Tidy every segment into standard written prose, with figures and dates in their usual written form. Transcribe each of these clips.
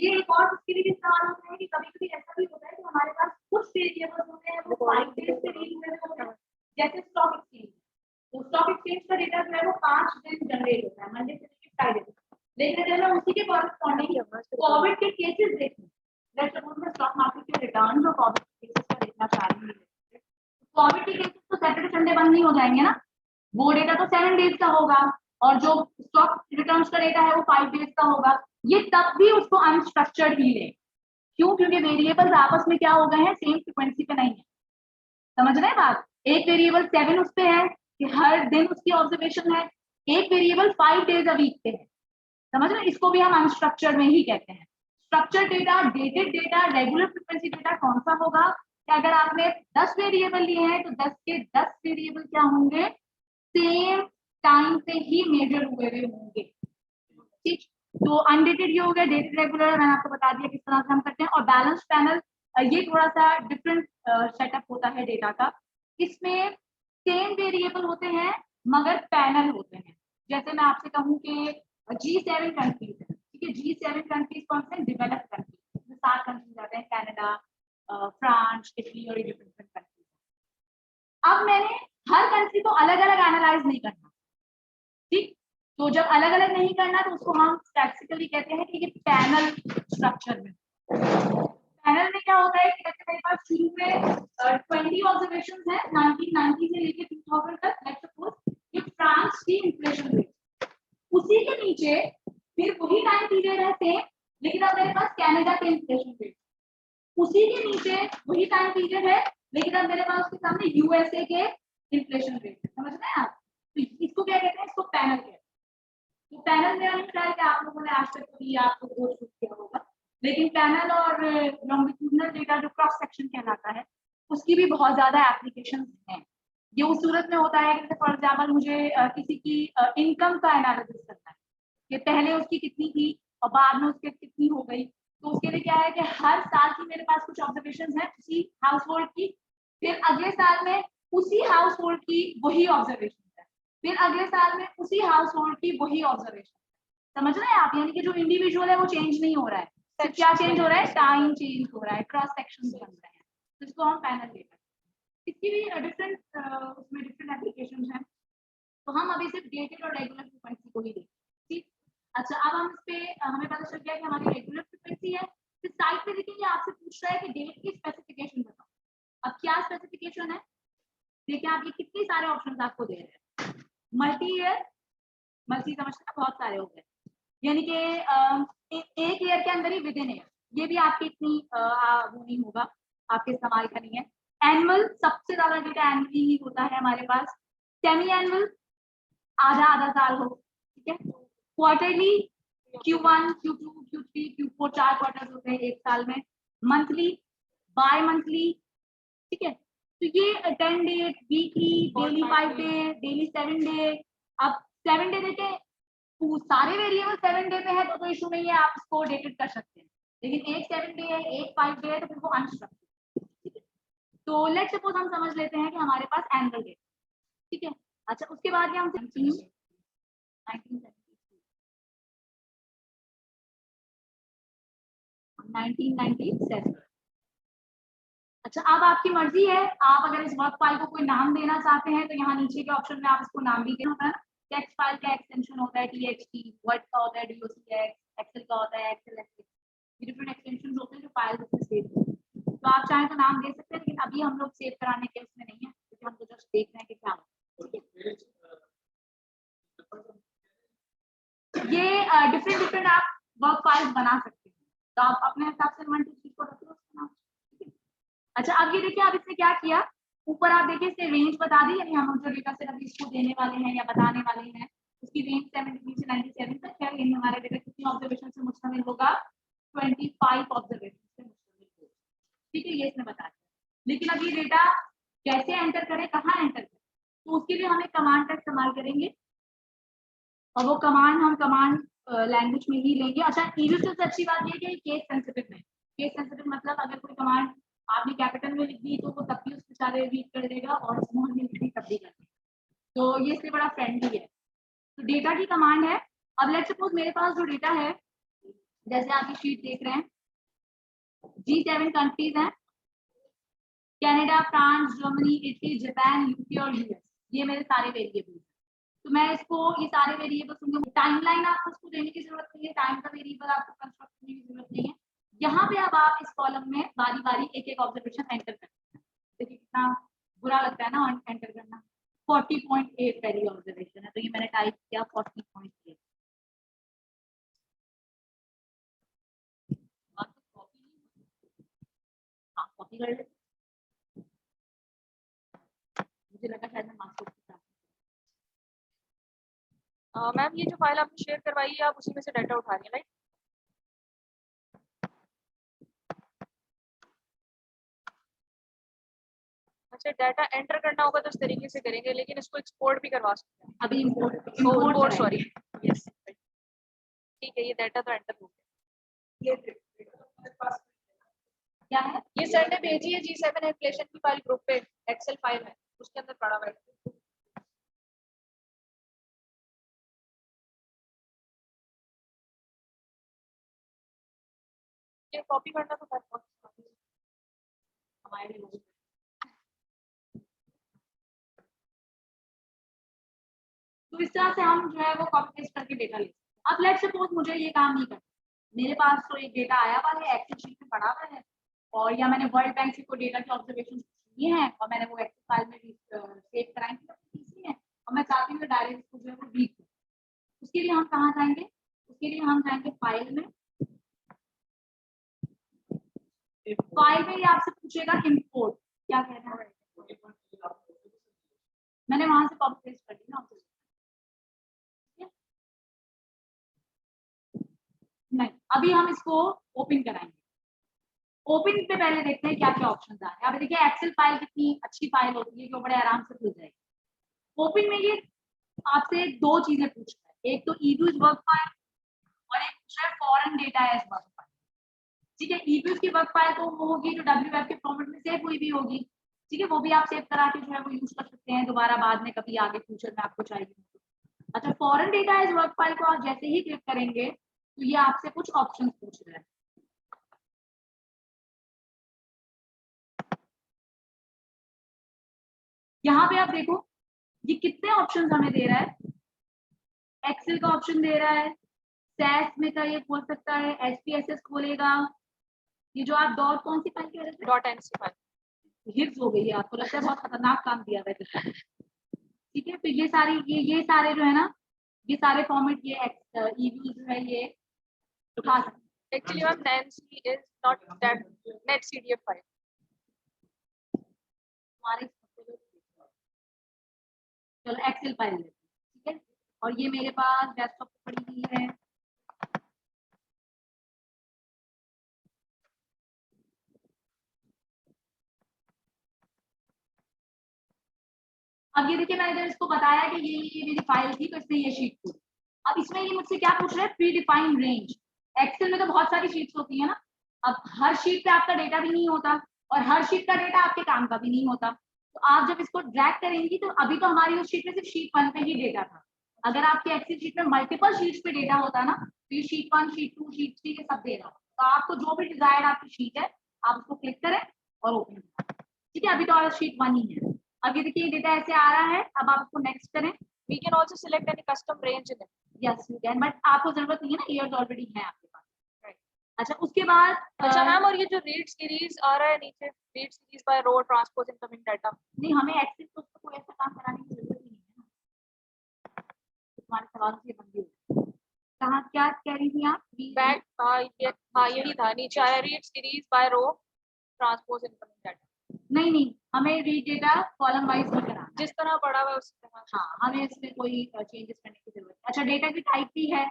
ये एक और उसके लिए भी सवाल होता है कि कभी-कभी ऐसा भी होता है कि हमारे पास कुछ वेरिएबल्स होते हैं वो 5 डेज से डील हुए होते हैं, जैसे स्टॉक एक्सचेंज। तो स्टॉक एक्सचेंज का डेटा जो है वो 5 दिन जनरेट होता है, मंडे से लेकर फ्राइडे तक। लेकिन अगर मैं उसी के कॉरेस्पॉन्डिंग कोविड के केसेस देखूं, लेट्स सपोज मैं स्टॉक मार्केट के रिटर्न और कोविड के केसेस का देखना चाह रही हूँ, कोविड के केसेस तो सैटरडे संडे बंद नहीं हो जाएंगे ना, वो डेटा तो 7 डेज का होगा, और जो स्टॉक रिटर्न्स का डेटा है वो 5 डेज का होगा। ये तब भी उसको अनस्ट्रक्चर्ड ही ले। क्यों? क्योंकि वेरिएबल्स आपस में क्या हो गए हैं, सेम फ्रीक्वेंसी पे नहीं है। समझ रहे हैं बात? एक वेरिएबल 7 उस पे है कि हर दिन उसकी ऑब्जर्वेशन है, एक वेरिएबल 5 डेज अ वीक पे है। समझ रहे हैं? इसको भी हम अनस्ट्रक्चर्ड में ही कहते हैं। Structured data, dated data, regular frequency data कौन सा होगा कि अगर आपने 10 वेरिएबल लिए हैं तो 10 के 10 वेरिएबल क्या होंगे, सेम टाइम पे ही मेजर हुए होंगे। ठीक, तो अनडेटेड ये हो गया, डेटेड रेगुलर मैंने आपको बता दिया किस तरह से हम करते हैं। और बैलेंस पैनल, ये थोड़ा सा डिफरेंट सेटअप होता है डेटा का। इसमें सेम वेरिएबल होते हैं मगर पैनल होते हैं। जैसे मैं आपसे कहूँ कि G7 कंट्रीज है, ठीक है, G7 कंट्रीज कौन से? डेवलप्ड कंट्रीज, इसमें 7 कंट्रीज आते हैं, कनाडा, फ्रांस, इटली और डिफरेंट कंट्रीज। अब मैंने हर कंट्री को अलग अलग एनालाइज नहीं करना, ठीक। तो जब अलग अलग नहीं करना तो उसको हम स्टैटिस्टिकली कहते हैं कि ये पैनल स्ट्रक्चर में। पैनल में क्या होता है कि जैसे मेरे पास शुरू में 20 ऑब्जर्वेशंस हैं 1990 से लेके 2000 तक। लेट्स सपोज ये फ्रांस की इन्फ्लेशन रेट, उसी के नीचे फिर वही टाइम पीरियड है सेम, लेकिन अब मेरे पास कनाडा के इन्फ्लेशन रेट, उसी के नीचे वही टाइम पीरियड है, लेकिन अब मेरे पास उसके सामने यूएसए के इन्फ्लेशन रेट। समझ रहे हैं आप? तो इसको क्या कहते हैं? इसको पैनल कहते हैं। तो पैनल मेरा नहीं ख्याल कि आप लोगों ने आज तक कभी आपको कोर्स किया होगा, लेकिन पैनल और लॉन्गिट्यूडनल डेटा जो क्रॉस सेक्शन कहलाता है, उसकी भी बहुत ज्यादा एप्लीकेशंस हैं। ये उस सूरत में होता है कि फॉर एग्जाम्पल मुझे किसी की इनकम का एनालिसिस करना है कि पहले उसकी कितनी थी और बाद में उसके कितनी हो गई। तो उसके लिए क्या है कि हर साल की मेरे पास कुछ ऑब्जर्वेशंस हैं उसी हाउस होल्ड की, फिर अगले साल में उसी हाउस होल्ड की वही ऑब्जर्वेशन है, फिर अगले साल में उसी हाउस होल्ड की वही ऑब्जर्वेशन। समझ रहे हैं आप? यानी कि जो इंडिविजुअल है वो चेंज नहीं हो रहा है, सिर्फ क्या चेंज हो रहा है, टाइम चेंज हो रहा है, क्रॉस सेक्शन बन रहे हैं। तो इसको हम पैनल कहते हैं। इसकी भी डिफरेंट उसमें डिफरेंट एप्लीकेशंस हैं। तो हम अभी सिर्फ डेटेड और रेगुलर फ्रीक्वेंसी को ही देखें, ठीक। अच्छा, अब हम इस पे हमें पता चल गया कि हमारी रेगुलर फ्रीक्वेंसी है। फिर साइड पे देखेंगे, आपसे पूछ रहा है कि डेट की स्पेसिफिकेशन बताओ। अब क्या स्पेसिफिकेशन है? देखिए आप, ये कितने सारे ऑप्शंस आपको दे रहे हैं। मल्टी ईयर, मल्टी समझते हैं बहुत सारे हो गए, यानी कि एक ईयर के अंदर ही विद इन ईयर, ये भी आपकी इतनी वो नहीं होगा, आपके इस्तेमाल का नहीं है। एनुअल, सबसे ज्यादा डेटा एनुअली ही होता है हमारे पास। सेमी एनुअल, आधा आधा साल हो, ठीक है। Quarterly, Q1, Q2, Q3, Q4, 4 quarter होते हैं एक साल में। मंथली, बाय मंथली, ठीक है। तो ये 10 day, weekly, daily 5 day, daily 7 day. अब 7 डे देखे, सारे वेरिएबल 7 डे पे है तो इशू नहीं है, आप इसको डेटेड कर सकते हैं। लेकिन एक 7 डे है, एक 5 डे है, तो फिर वो अनस्ट्रक्चर्ड, ठीक है। तो लेट्स सपोज हम समझ लेते हैं कि हमारे पास एनुअल डेट, ठीक है। अच्छा, उसके बाद हम 1997। अच्छा, अब आपकी मर्जी है, आप अगर इस वर्क फाइल को कोई नाम देना चाहते हैं तो यहाँ नीचे के ऑप्शन में आप इसको नाम भी देना होता है ना। टेक्स्ट फाइल का एक्सटेंशन होता है TXT, वर्ड का होता है DOCX, एक्सेल का होता है XLSX, डिफरेंट एक्सटेंशन होते हैं जो फाइल सेव होते हैं। तो आप चाहें तो नाम दे सकते हैं, लेकिन अभी हम लोग सेव कराने के उसमें नहीं है, क्योंकि हम तो जस्ट देख रहे हैं कि क्या ये डिफरेंट डिफरेंट आप वर्क फाइल्स बना सकते हैं। तो आप अपने हिसाब से 1 2 3 को रखो उसका नाम। अच्छा, अब ये देखिए, आप इसने क्या किया, ऊपर आप देखिए इसने रेंज बता दी, यानी हम जो डेटा सेट अभी इसको देने वाले हैं या बताने वाले हैं उसकी रेंज 73 से 97 तक है। यानी हमारा डेटा कितनी ऑब्जर्वेशन से मुश्तमिल होगा? 25 ऑब्जर्वेशन से मुश्तमिल होगा, ठीक है, ये इसने बता दिया। लेकिन अब ये डेटा कैसे एंटर करें, कहाँ एंटर करें, तो उसके लिए हम एक कमांड का इस्तेमाल करेंगे, और वो कमांड हम कमांड लैंग्वेज में ही लेंगे। अच्छा, सबसे अच्छी बात ये है कि केस सेंसिटिव है। केस सेंसिटिव मतलब अगर कोई कमांड आपने कैपिटल में लिख दी तो वो तब भी उसके सारे रीड कर देगा, और स्मॉल में लिख दी तब भी कर देगा। तो ये इससे बड़ा फ्रेंडली है। तो डेटा की कमांड है। अब लेट्स सपोज मेरे पास जो डेटा है जैसे आप ये शीट देख रहे हैं, G7 कंट्रीज हैं, Canada, France, Germany, Italy, Japan, UK और यूएस, ये मेरे सारे वेरिएबल्स। तो मैं इसको ये सारे वेरिएबल्स होंगे, टाइमलाइन आपको उसको देने की जरूरत नहीं है, टाइम का वेरिएबल आपको कंस्ट्रक्ट करने की जरूरत नहीं है। यहाँ पे अब आप इस कॉलम में बारी बारी एक एक ऑब्जर्वेशन एंटर करते हैं। देखिए कितना बुरा लगता है ना एंटर करना। 40.8 पहली ऑब्जर्वेशन है, तो ये मैंने टाइप किया 40.8। कॉपी कर ले, मुझे लगा शायद मैं मास्टर की तरह। मैम ये जो फाइल आपने शेयर करवाई है आप उसी में से डाटा उठा रही हैं, राइट? अच्छा, डाटा एंटर करना होगा तो इस तरीके से करेंगे, लेकिन इसको एक्सपोर्ट भी करवा सकते हैं। अभी इंपोर्ट सॉरी, यस ठीक है, ये डाटा तो एंटर हो गया। क्या है ये सर ने भेजी है G7 इन्फ्लेशन की फाइल ग्रुप पे, एक्सेल फाइल है, उसके अंदर पड़ा हुआ है। ये कॉपी करना तो हमारे लोग। तो इस तरह से हम जो है वो कॉपी पेस्ट करके डेटा लेते हैं। अब लेट्स सपोज मुझे ये काम नहीं करना, मेरे पास तो एक डेटा आया हुआ है, एक्सेल शीट में पड़ा हुआ है, और या मैंने वर्ल्ड बैंक से कोई डेटा के ऑब्जर्वेशन लिए हैं और मैंने वो एक्सेल फाइल में सेव कराई थी, और मैं चाहती हूँ डायरेक्ट इसको जो है वो रीड करूं। उसके लिए हम कहाँ जाएंगे? उसके लिए हम जाएंगे फाइल में। फाइल में ये आपसे पूछेगा इंपोर्ट, क्या कहना है, मैंने वहां से कॉपी पेस्ट कर दी ना। नहीं, अभी हम इसको ओपन कराएंगे। ओपन पे पहले देखते हैं क्या क्या ऑप्शन आ रहे हैं। अब देखिए एक्सेल फाइल कितनी अच्छी फाइल होती है जो बड़े आराम से खुल जाएगी। ओपन में ये आपसे दो चीजें पूछ रहा है, एक तो ईव्यूज वर्क फाइल और एक पूछ रहा है foreign data as work file. ठीक है, ईव्यूज की वर्क फाइल तो वो होगी जो WF के फॉर्मेट में सेव हुई भी होगी। ठीक है, वो भी आप सेव करा के जो है वो यूज कर सकते हैं दोबारा बाद में कभी आगे फ्यूचर में आपको चाहिए। अच्छा, foreign data as work file को आप जैसे ही क्लिक करेंगे तो ये आपसे कुछ ऑप्शंस पूछ रहा है। यहाँ पे आप देखो ये कितने ऑप्शंस हमें दे रहा है। एक्सेल का ऑप्शन दे रहा है, सैस में का ये खोल सकता है, SPSS खोलेगा, ये जो आप डॉट कौन सी फाइल कह रहे थे, .nc फाइल हिट्स हो गई है, आपको लगता है बहुत खतरनाक काम दिया है। ठीक है, तो ये सारे जो है ना, ये सारे फॉर्मेट ये ईव्यू जो है ये उठा सकते हैं। Actually ma'am nancy is not that netcdf file. हमारे चलो एक्सेल फाइल लेते हैं, ठीक है, और ये मेरे पास डेस्कटॉप पे पड़ी हुई है। अब ये देखिए मैंने जब इसको बताया कि ये मेरी फाइल थी तो इसने ये शीट थी। अब इसमें ये मुझसे क्या पूछ रहा है, प्री डिफाइंड रेंज। एक्सेल में तो बहुत सारी शीट्स होती है ना, अब हर शीट पे आपका डेटा भी नहीं होता और हर शीट का डेटा आपके काम का भी नहीं होता। तो आप जब इसको ड्रैग करेंगी तो अभी तो हमारी उस शीट में सिर्फ शीट 1 पे ही डेटा था। अगर आपके एक्सेल शीट में मल्टीपल शीट्स पे डेटा होता ना तो ये शीट 1, शीट 2, शीट 3 ये सब दे रहा। तो आपको जो भी डिजायर्ड आपकी शीट है आप उसको क्लिक करें और ओपन करें। ठीक है, अभी तो शीट 1 ही है। अब ये देखिए डेटा ऐसे आ रहा है, अब आप इसको नेक्स्ट करें। We can also select any custom range in it. Yes you can, but आपको जरूरत नहीं है ना, ईयर्स ऑलरेडी है आपके पास। अच्छा, उसके बाद अच्छा मैम, और ये जो रीड सीरीज आ रहा है नीचे, read series by row transpose incoming data, नहीं, हमें एक्सेस तो कोई ऐसा काम कराने की जरूरत ही नहीं है ना। तुम्हारे सवाल से बंदी कहाँ क्या कह रही थी आप? बैक यही था, नीचे आया read series by row transpose incoming data. नहीं, हमें रीड डेटा कॉलम वाइज नहीं कराना, जिस तरह पड़ा हुआ है उसी तरह। हाँ, हमें इसमें कोई चेंजेस करने की जरूरत है। अच्छा, डेटा की टाइप भी है,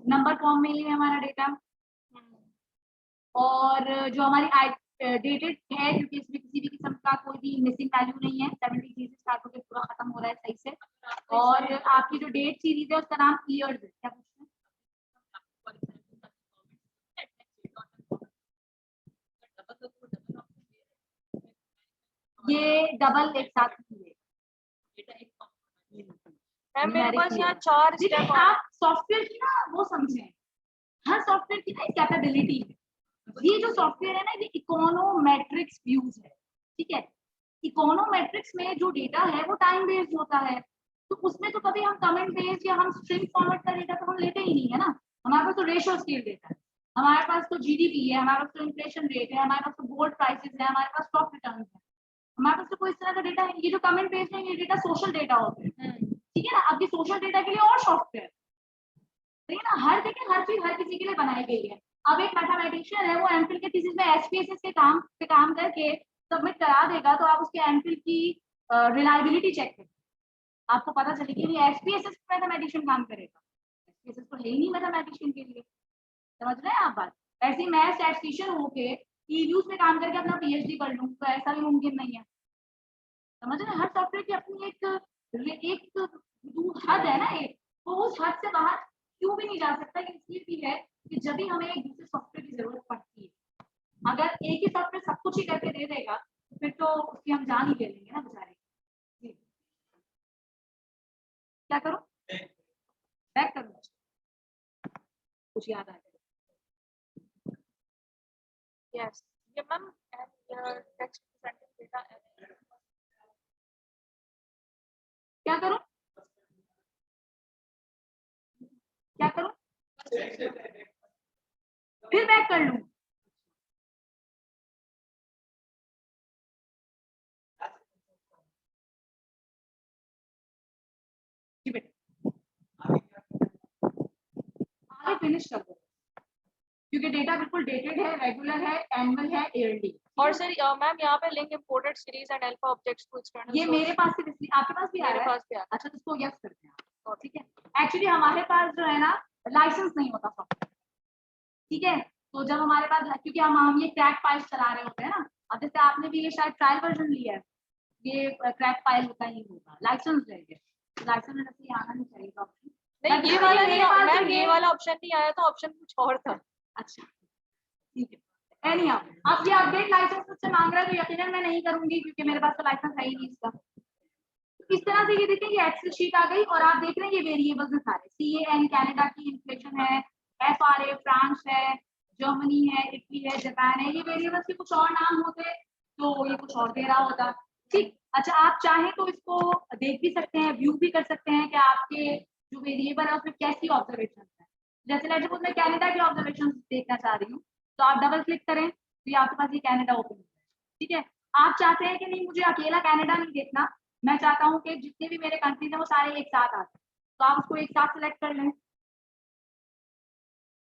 नंबर फॉर्म में ही है हमारा डेटा, और जो हमारी डेटेड है क्योंकि इसमें किसी भी किस्म का कोई भी मिसिंग वैल्यू नहीं है, 70 से स्टार्ट होकर पूरा खत्म हो रहा है सही से। और आपकी जो डेट सीरीज है उसका नाम ईयर्स है। क्या पूछते हैं? ये डबल एक साथ मेरे पास यहाँ 4 स्टेप। आप सॉफ्टवेयर की ना वो समझें, हर सॉफ्टवेयर की ना एक कैपेबिलिटी है। ये जो सॉफ्टवेयर है ना, ये इकोनोमेट्रिक्स व्यूज है, ठीक है। इकोनोमेट्रिक्स में जो डेटा है वो टाइम बेस्ड होता है, तो उसमें तो कभी हम कमेंट बेस्ड या हम स्ट्रिंग फॉर्मेट का डेटा तो हम लेते ही नहीं है ना। हमारे पास तो रेशियो स्केल डेटा है, हमारे पास तो जीडीपी है, हमारे पास तो इन्फ्लेशन रेट है, हमारे पास तो गोल्ड प्राइसेस है, हमारे पास स्टॉक रिटर्न है, हमारे पास तो कोई इस तरह का डेटा है। ये जो कमेंट बेस्ड है ये डेटा सोशल डेटा होते हैं, ठीक है ना। अब ये सोशल डेटा के लिए और सॉफ्टवेयर, ठीक है ना। हर देखिए हर चीज हर किसी के लिए बनाई गई है। अब एक मैथमेटिशियन है, वो एमफिल के थीसिस में एचपीएसएस के काम पे काम करके सबमिट करा देगा, तो आप उसके एमफिल की रिलायबिलिटी चेक करें, आपको पता चलेगी ये एचपीएसएस मैथमेटिशियन काम करेगा, एचपीएसएस तो है ही नहीं मैथमेटिशियन के लिए, समझ रहे हैं आप बात। ऐसे मैं स्टैटिस्टिशियन होके ईव्यूज पे काम करके अपना पीएचडी कर लूं, तो ऐसा भी मुमकिन नहीं है, समझ रहे हैं। हर सॉफ्टवेयर की अपनी एक हद है ना, एक, तो उस हद से बाहर क्यों भी नहीं जा सकता। इसलिए भी है कि जब भी हमें एक दूसरे सॉफ्टवेयर की जरूरत पड़ती है, अगर एक ही सॉफ्टवेयर सब कुछ ही करके दे देगा तो फिर तो उसकी हम जान ही ले लेंगे ना बेचारे। जी, क्या करूं, बैक करूं, कुछ याद आ जाए। Yes. Yeah, ma'am. And your text presenting data. क्या करूं, क्या करूं, फिर बैक कर लूं। जी बेटा, आगे फिनिश कर दो, क्योंकि डेटा बिल्कुल डेटेड है, रेगुलर है, एनुअल है, ईयरली। और सर मैम यहाँ पे link imported series and alpha objects to external ये मेरे पास से इसलिए आपके पास भी आ मेरे रहा है, पास भी आ अच्छा तो इसको यस करते हैं आप, ठीक है। एक्चुअली हमारे पास जो है ना लाइसेंस नहीं होता सॉफ्टवेयर, ठीक है। तो जब हमारे पास, क्योंकि हम ये क्रैक फाइल चला रहे होते हैं ना, अब जैसे आपने भी ये शायद ट्रायल वर्जन लिया है, ये क्रैक फाइल होता ही होगा, लाइसेंस रहेगा, लाइसेंस में से आना नहीं चाहिए ऑप्शन। नहीं, ये वाला नहीं मैम, ये वाला ऑप्शन नहीं आया था, ऑप्शन कुछ और था। अच्छा ठीक है, एनी अब ये अपडेट लाइसेंस मुझसे मांग रहा है, तो यकीनन मैं नहीं करूंगी क्योंकि मेरे पास तो लाइसेंस है ही नहीं इसका। इस तरह से ये देखिए ये एक्सेल शीट आ गई, और आप देख रहे हैं ये वेरिएबल्स हैं सारे, CAN कनाडा की इन्फ्लेशन है, FRA फ्रांस है, जर्मनी है, इटली है, जापान है। ये वेरिएबल्स के कुछ और नाम होते तो ये कुछ और दे रहा होता, ठीक। अच्छा आप चाहें तो इसको देख भी सकते हैं, व्यू भी कर सकते हैं कि आपके जो वेरिएबल है उसमें कैसी ऑब्जर्वेशन है। जैसे लेट्स सपोज मैं कनाडा की ऑब्जर्वेशन देखना चाह रही हूँ, तो आप डबल क्लिक करें तो ये आपके पास ये कनाडा ओपन है, ठीक है। आप चाहते हैं कि नहीं मुझे अकेला कनाडा नहीं देखना, मैं चाहता हूँ कि जितने भी मेरे कंट्रीज हैं वो सारे एक साथ आते हैं, तो आप उसको एक साथ सेलेक्ट कर लें,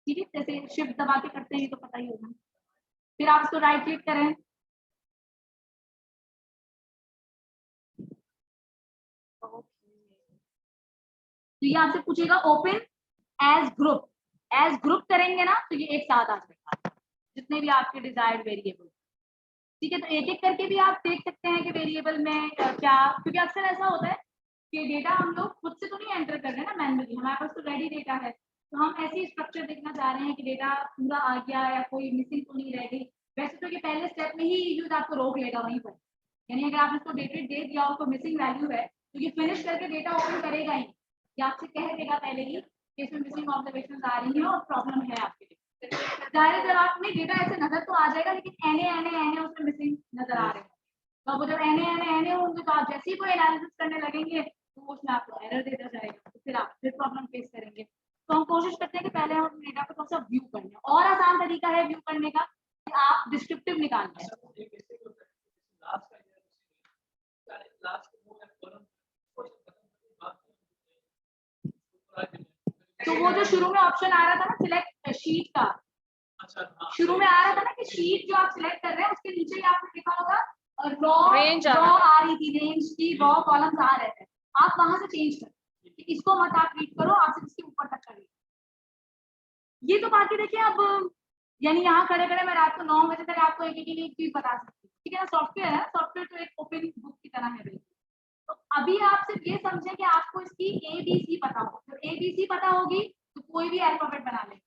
ठीक है। जैसे शिफ्ट दबा के करते हैं तो पता ही होगा, फिर आप इसको राइट क्लिक करें, तो ये आपसे पूछेगा ओपन एज ग्रुप करेंगे ना तो ये एक साथ आ जाएगा जितने भी आपके डिजायर्ड वेरिएबल, ठीक है। तो एक एक करके भी आप देख सकते हैं कि वेरिएबल में क्या, क्योंकि अक्सर ऐसा होता है कि डेटा हम लोग खुद से तो नहीं एंटर कर रहे हैं ना मैन्युअली, हमारे पास तो रेडी डेटा है, तो हम ऐसी स्ट्रक्चर देखना चाह रहे हैं कि डेटा पूरा आ गया या कोई मिसिंग तो नहीं रह गई। वैसे तो ये पहले स्टेप में ही यूज आपको रोक लेगा वहीं पर, यानी अगर आप इसको डेटेड दे दिया हो तो मिसिंग वैल्यू है तो ये फिनिश करके डेटा ओपन करेगा ही, या आपसे कह देगा पहले ही कि इसमें मिसिंग ऑब्जर्वेशन आ रही है और प्रॉब्लम है आपके लिए। जाहिर जब आपने डेटा ऐसे नजर तो आ जाएगा, लेकिन एने उसमें मिसिंग नजर आ रहे हैं, तो वो जब एने होंगे तो आप जैसे ही कोई एनालिसिस करने लगेंगे तो वो उसमें आपको एरर देता जाएगा, तो फिर आप फिर प्रॉब्लम फेस करेंगे। तो हम कोशिश करते हैं कि पहले हम डेटा को थोड़ा सा व्यू कर लें, और आसान तरीका है व्यू करने का कि आप डिस्क्रिप्टिव निकाल लें। तो वो जो शुरू में ऑप्शन आ रहा था ना सिलेक्ट शीट का, शुरू में आ रहा था ना कि शीट जो आप सिलेक्ट कर रहे हैं उसके नीचे ही आपने लिखा होगा रॉ आ रही थी, रेंज की रॉ कॉलम्स आ रहे थे, आप वहां से चेंज कर, इसको मत आप रीड करो, आप इसके ऊपर तक करिए। ये तो बाकी देखिए अब, यानी यहाँ खड़े खड़े मैं रात को 9 बजे तक आपको एक चीज बता सकती हूँ, ठीक है ना। सॉफ्टवेयर है, सॉफ्टवेयर तो एक ओपन बुक की तरह है बिल्कुल। तो अभी आप सिर्फ ये समझें कि आपको इसकी ABC पता हो, तो ABC पता होगी तो कोई भी अल्फाबेट बना लेंगे,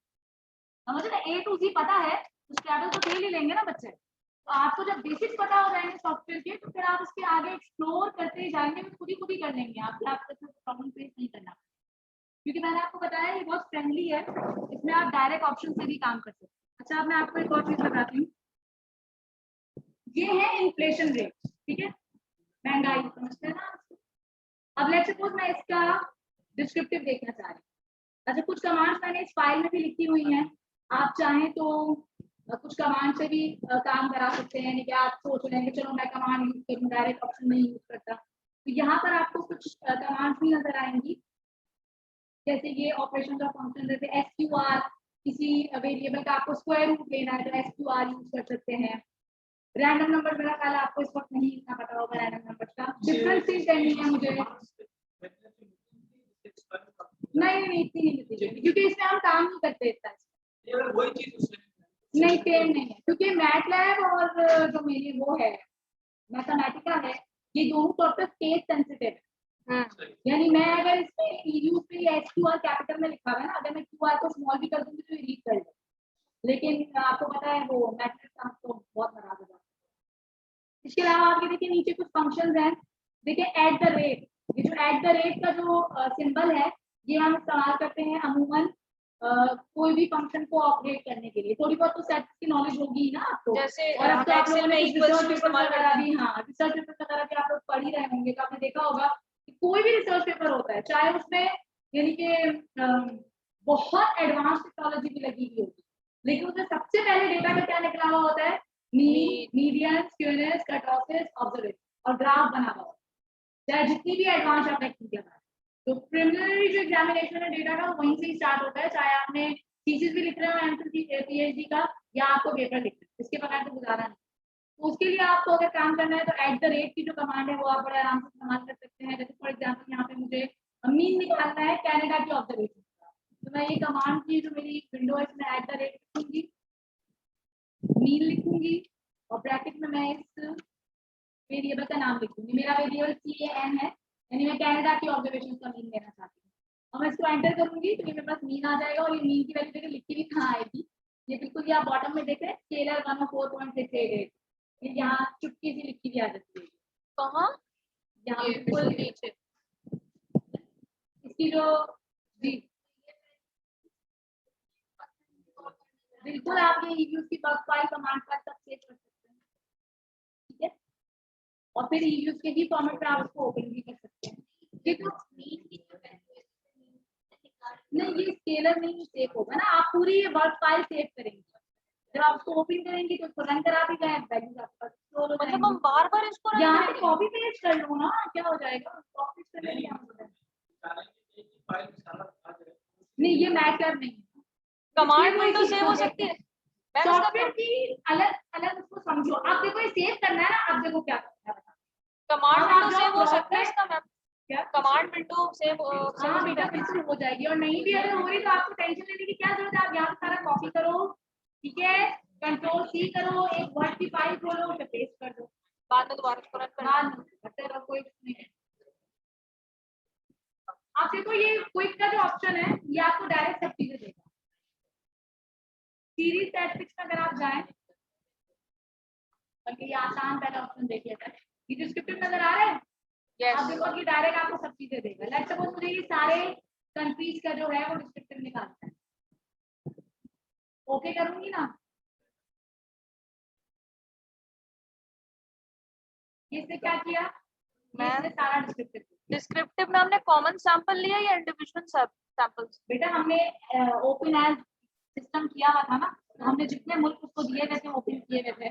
समझ रहे, A to Z पता है तो स्क्रैबल तो खेल ही लेंगे ना बच्चे। तो आपको जब बेसिक्स पता हो जाएंगे सॉफ्टवेयर के तो फिर आप उसके आगे एक्सप्लोर करते जाएंगे, खुद ही कर लेंगे, आपको प्रॉब्लम फेस नहीं करना। क्योंकि मैंने आपको बताया ये बहुत फ्रेंडली है, इसमें आप डायरेक्ट ऑप्शन से भी काम कर सकते हैं। अच्छा, अब मैं आपको एक और चीज बताती हूँ, ये है इन्फ्लेशन रेट, ठीक है, महंगाई, समझते हैं ना। अब लेट्स सपोज मैं इसका डिस्क्रिप्टिव देखना चाह रही हूँ। अच्छा, कुछ कमांड्स मैंने इस फाइल में भी लिखी हुई हैं, आप चाहें तो कुछ कमांड से भी काम करा सकते हैं, यानी कि आप सोच रहे हैं कि चलो मैं कमांड यूज करूँ, डायरेक्ट ऑप्शन नहीं यूज करता, तो यहाँ पर आपको कुछ कमांड्स भी नजर आएंगी, जैसे ये ऑपरेशन ऑफ फंक्शन, जैसे SQR, किसी वेरिएबल का आपको स्क्वायर रूट लेना है तो SQR यूज कर सकते हैं। रैंडम नंबर, मेरा ख्याल है आपको इस वक्त नहीं इतना पता होगा रैंडम नंबर का डिफरेंस चीज करनी है मुझे। नहीं इतनी नहीं मिलती, क्योंकि इसमें हम काम नहीं करते इतना, वही चीज नहीं सेम नहीं है, क्योंकि मैटलैब और जो मेरी वो है मैथमेटिका है, ये दोनों टॉपिक केस सेंसिटिव है। यानी मैं अगर इसमें यूज पे SQR कैपिटल में लिखा हुआ है ना, अगर मैं QR को स्मॉल भी कर दूंगी तो ये रीड कर लेगा, लेकिन आपको पता है वो मैट्रिक्स का तो बहुत नाराज हो जाता है। इसके अलावा आपके देखिए नीचे कुछ फंक्शंस हैं, देखिए एट द रेट, ये जो एट द रेट का जो सिंबल है ये हम इस्तेमाल करते हैं अमूमन कोई भी फंक्शन को ऑपरेट करने के लिए। थोड़ी बहुत तो सेट की नॉलेज होगी ना आपको, जैसे और अब तो आप लोगों ने इक्वल्स रिसर्च पेपर इस्तेमाल वगैरह करते भी, हाँ रिसर्च पेपर वगैरह भी आप लोग पढ़ ही रहे होंगे, तो आपने देखा होगा कि कोई भी रिसर्च पेपर होता है, चाहे उसमें यानी कि बहुत एडवांस टेक्नोलॉजी भी लगी हुई होती है, लेकिन उसमें सबसे पहले डेटा का क्या निकला हुआ होता है, मीन, मीडियन, स्क्यूनेस, कटऑफिस, ऑब्जर्वेशन और ग्राफ बना हुआ होता है, चाहे जितनी भी एडवांस आप टेक्निक है। तो प्रिलिमिनरी जो एग्जामिनेशन है डेटा का वहीं से स्टार्ट होता है, चाहे आपने थीसिस भी लिख रहे हो एमफिल PhD का, या आपको पेपर लिखना है, इसके बगैर तो गुजारा नहीं। तो उसके लिए आपको अगर काम करना है तो एट द रेट की जो कमांड है वो आप बड़े आराम से इस्तेमाल कर सकते हैं। जैसे फॉर एग्जाम्पल यहाँ पे मुझे मीन निकालना है कनाडा की ऑब्जर्वेशन का, तो मैं ये कमांड की जो मेरी विंडो है इसमें एट द रेट लिखूंगी, मीन लिखूंगी, और ब्रैकेट में मैं इस वेरिएबल का नाम लिखूंगी, मेरा वेरिएबल CAN है, यानी मैं कनाडा की ऑब्जर्वेशन का मीन लेना चाहती हूँ, और मैं इसको एंटर करूंगी तो ये मेरे पास मीन आ जाएगा। और ये मीन की वैल्यू देखिए लिखी भी कहाँ आएगी, ये बिल्कुल ये आप बॉटम में देख रहे हैं स्केलर 104.688, ये यहाँ चुटकी सी लिखी भी आ जाती है, कहाँ, यहाँ ये बिल्कुल नीचे इसकी जो, जी बिल्कुल आप ये यूज की बग फाइल कमांड का सब सेव कर सकते हैं, ठीक है, और फिर यूज के ही फॉर्मेट पे आप उसको ओपन भी कर सकते हैं। ये तो नहीं, ये स्केलर नहीं सेव होगा ना, आप पूरी ये वर्ड फाइल सेव करेंगे, जब आप उसको ओपन करेंगे तो उसको रन करा भी जाए, वैल्यूज आपके पास स्टोर हो मतलब हम बार बार इसको रन यहाँ पे करेंगे? कॉपी पेस्ट कर लो ना, क्या हो जाएगा, कॉपी पेस्ट करने में नहीं, ये मैटर नहीं है, कमांड विंडो सेव हो सकती है, मैं उसका सॉफ्टवेयर की अलग अलग उसको समझो। आप देखो ये सेव करना है ना, आप देखो क्या करना है, कमांड अब आप विंडो जो सेव हो सकता है डॉक्यूमेंट इसका मैम, क्या, कमांड विंडो सेव हाँ बेटा बिल्कुल हो जाएगी, और नहीं भी अगर हो रही तो आपको टेंशन लेने की क्या जरूरत है, आप यहाँ सारा कॉपी करो, ठीक है, Ctrl+C करो, एक वर्ड की फाइल खोलो, उसे पेस्ट कर दो, बाद में दोबारा इसको रन करना। बाद में करते रहो, कोई नहीं है। आप देखो ये क्विक का जो ऑप्शन है ये आपको डायरेक्ट सब चीजें देगा। सीरीज स्टैटिस्टिक्स में अगर आप जाएं, बल्कि ये आसान पहला ऑप्शन देखिए, ये डिस्क्रिप्टिव नजर आ रहा है, आप देखो कि डायरेक्ट आपको सब चीजें देगा। लेट्स सपोज मुझे ये सारे कंट्रीज का जो है वो डिस्क्रिप्टिव निकालना है, ओके करूंगी ना, इसने क्या किया, इसने सारा डिस्क्रिप्टिव, डिस्क्रिप्टिव में हमने कॉमन सैंपल लिया या इंडिविजुअल सैंपल्स? बेटा हमने ओपन एज सिस्टम किया हुआ था ना, तो हमने जितने मुल्क उसको दिए गए थे ओपन किए हुए थे,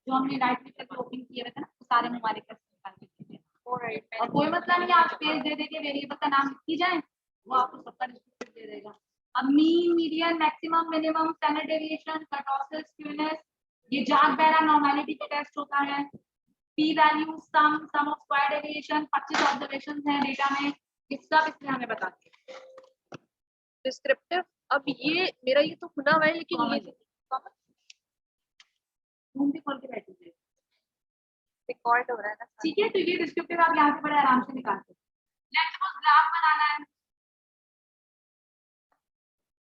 जो हमने राइट क्लिक करके ओपन किए हुए थे ना, वो सारे ममालिक का निकाल के दिए थे। और कोई मतलब नहीं आप स्पेस दे देके वेरिएबल का नाम लिखी जाए, वो आपको सबका डिस्क्रिप्टिव दे देगा। अब mean, median, maximum, minimum, standard deviation, cutoff, skewness, ये जाग-बैरा नॉर्मलिटी का टेस्ट होता है, P value, sum of square deviation, 25 observations हैं डेटा में, ये सब इसने हमें बता दिया। डिस्क्रिप्टिव, अब ये मेरा ये तो खुला हुआ है, लेकिन ये रूम भी खोल के बैठिए, रिकॉर्ड हो रहा है ना, ठीक है, तो ये डिस्क्रिप्टिव आप यहाँ से बड़े आराम से निकाल सकते हैं। लेट्स सपोज ग्राफ बनाना है,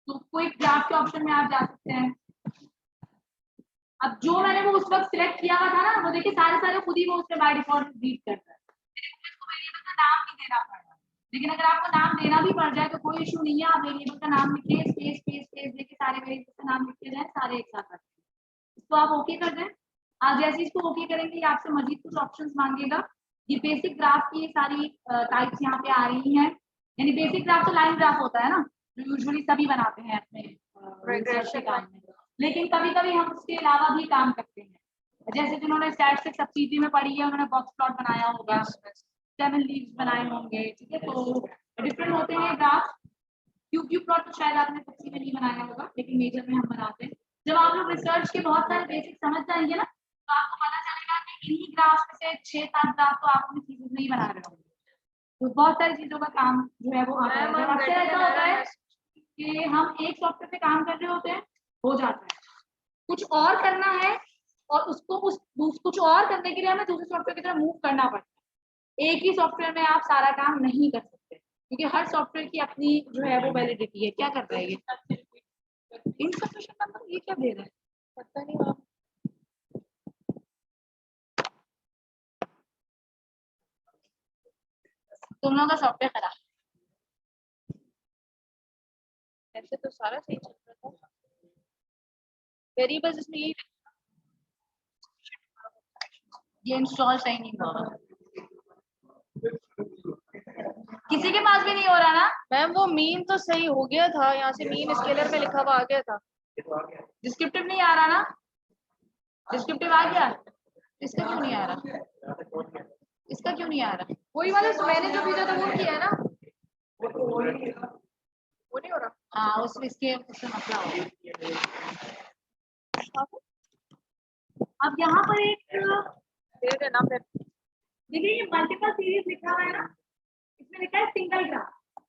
तो कोई ग्राफ के ऑप्शन में आप जा सकते हैं। अब जो मैंने वो उस वक्त सिलेक्ट किया हुआ था ना, वो देखिए सारे सारे खुद ही वो उसमें बाय डिफॉल्ट रीड करता है, इसको वेरिएबल का नाम नहीं देना पड़ेगा, लेकिन अगर आपको नाम देना भी पड़ जाए तो कोई इशू नहीं है, आप वेरिएबल का नाम लिखिए, स्पेस स्पेस स्पेस देके सारे वेरिएबल का नाम लिखते जाए, सारे एक साथ रखें। इसको आप ओके कर दें। आप जैसे इसको ओके करेंगे ये आपसे मजीद कुछ ऑप्शंस मांगेगा। ये बेसिक ग्राफ की सारी टाइप्स यहाँ पे आ रही हैं, यानी बेसिक ग्राफ तो लाइन ग्राफ होता है ना, जो यूजुअली सभी बनाते हैं अपने रिसर्च के काम में, लेकिन कभी कभी हम उसके अलावा भी काम करते हैं। जैसे जिन्होंने स्टैटिस्टिक्स सब्सिडी में पढ़ी है उन्होंने बॉक्स प्लॉट बनाया होगा, 7 लीव्स बनाए होंगे, ठीक है, तो डिफरेंट होते हैं ग्राफ। क्यू प्लॉट तो शायद आपने सब्सिडी में नहीं बनाया होगा, लेकिन मेजर में हम बनाते हैं। जब आप लोग रिसर्च के बहुत सारे बेसिक समझ जाएंगे ना तो आपको पता चलेगा कि इन्हीं ग्राफ में से 6-7 ग्राफ तो आप अपनी चीजें नहीं बना रहे होंगे, तो बहुत सारी चीजों का काम जो है वो अक्सर ऐसा होता है कि हम एक सॉफ्टवेयर पे काम कर रहे होते हैं, हो जाता है, कुछ और करना है और उसको कुछ और करने के लिए हमें दूसरे सॉफ्टवेयर की तरफ मूव करना पड़ता है। एक ही सॉफ्टवेयर में आप सारा काम नहीं कर सकते क्योंकि हर सॉफ्टवेयर की अपनी जो है वो वैलिडिटी है। क्या कर रहा है ये इनसफिशिएंट नंबर, ये क्या दे रहा है पता नहीं। आप तुम लोगों का सॉफ्टवेयर खराब, ऐसे तो सारा सही चल रहा था, वेरिएबल्स इसमें यही ये इंस्टॉल सही नहीं हुआ, किसी के पास भी नहीं हो रहा ना मैम। वो मीन तो सही हो गया था, यहाँ से मीन स्केलर में लिखा हुआ आ गया था, डिस्क्रिप्टिव नहीं आ रहा ना, डिस्क्रिप्टिव आ गया, इसका क्यों नहीं आ रहा, इसका क्यों नहीं आ रहा, वही वाला मैंने जो भेजा था वो किया है ना, वो नहीं हो रहा। हाँ उस इसके उससे मसला हो गया। अब यहाँ पर एक दे देना फिर। देखिए ये मल्टीपल सीरीज लिखा हुआ है ना, इसमें लिखा है सिंगल ग्राफ।